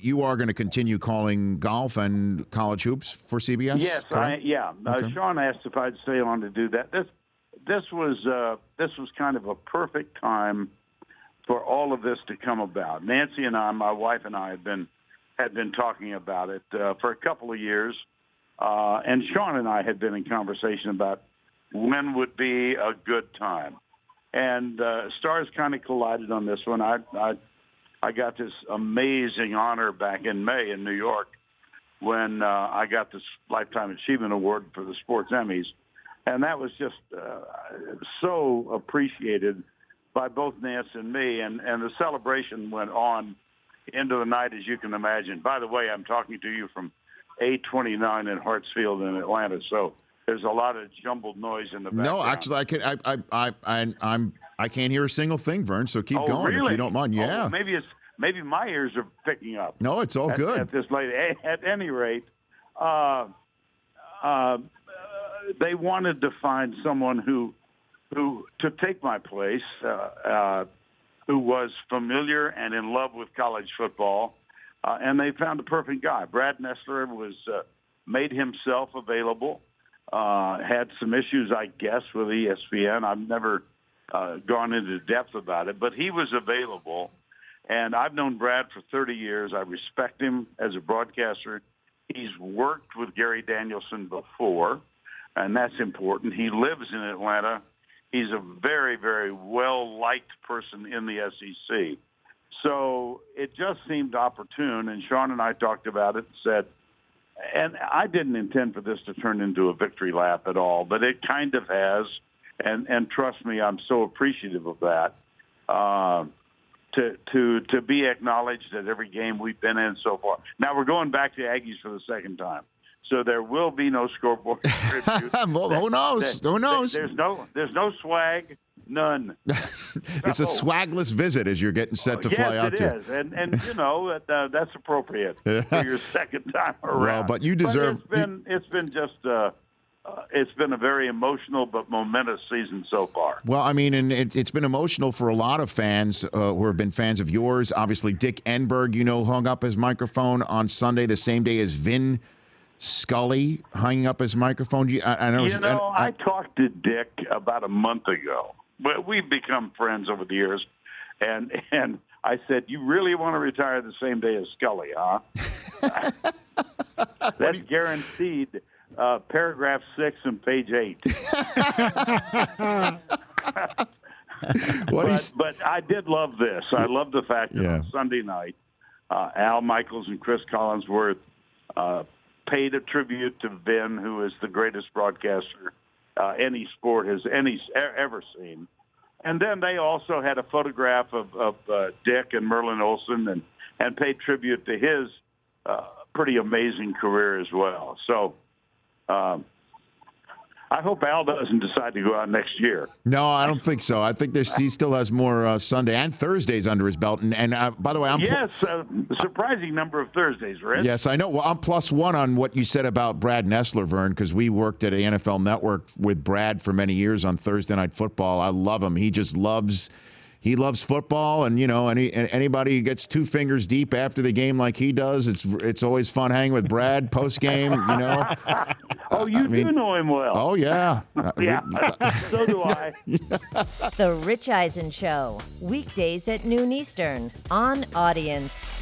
you are going to continue calling golf and college hoops for CBS? Yes, Okay. Sean asked if I'd stay on to do that. This was kind of a perfect time for all of this to come about. Nancy and I, my wife and I, had been talking about it for a couple of years, and Sean and I had been in conversation about when would be a good time. And stars kind of collided on this one. I got this amazing honor back in May in New York when I got this Lifetime Achievement Award for the Sports Emmys. And that was just so appreciated by both Nance and me. And the celebration went on into the night, as you can imagine. By the way, I'm talking to you from 829 in Hartsfield in Atlanta. So there's a lot of jumbled noise in the background. No, actually, I can't hear a single thing, Vern. So keep going really? if you don't mind. Yeah. Oh, maybe my ears are picking up. No, it's all good. At this late, at any rate, they wanted to find someone who to take my place, who was familiar and in love with college football, and they found a perfect guy. Brad Nessler was made himself available. Had some issues, I guess, with ESPN. I've never gone into depth about it, but he was available. And I've known Brad for 30 years. I respect him as a broadcaster. He's worked with Gary Danielson before, and that's important. He lives in Atlanta. He's a very, very well-liked person in the SEC. So it just seemed opportune, and Sean and I talked about it and said, and I didn't intend for this to turn into a victory lap at all, but it kind of has, and trust me, I'm so appreciative of that. To be acknowledged at every game we've been in so far. Now we're going back to Aggies for the second time, so there will be no scoreboard tribute. Well, who knows? Who knows? There's no swag, none. It's a swagless visit as you're getting set to fly out to. Yes, it is, and you know that's appropriate for your second time around. Well, but you deserve. But it's been just. It's been a very emotional but momentous season so far. Well, I mean, and it's been emotional for a lot of fans who have been fans of yours. Obviously, Dick Enberg, hung up his microphone on Sunday, the same day as Vin Scully hanging up his microphone. I talked to Dick about a month ago. But we've become friends over the years, and I said, "You really want to retire the same day as Scully, huh?" That's guaranteed. Paragraph 6 and page 8. But I did love this. I love the fact that on Sunday night, Al Michaels and Chris Collinsworth paid a tribute to Vin, who is the greatest broadcaster any sport has ever seen. And then they also had a photograph of Dick and Merlin Olsen and paid tribute to his pretty amazing career as well. So I hope Al doesn't decide to go out next year. No, I don't think so. I think he still has more Sunday and Thursdays under his belt. And by the way, a surprising number of Thursdays, Rich. Yes, I know. Well, I'm +1 on what you said about Brad Nessler, Vern, because we worked at the NFL Network with Brad for many years on Thursday Night Football. I love him. He just loves football, and anybody who gets 2 fingers deep after the game like he does, it's always fun hanging with Brad post game. Oh, you do know him well. Oh yeah, yeah. So do I. The Rich Eisen Show, weekdays at noon Eastern on Audience.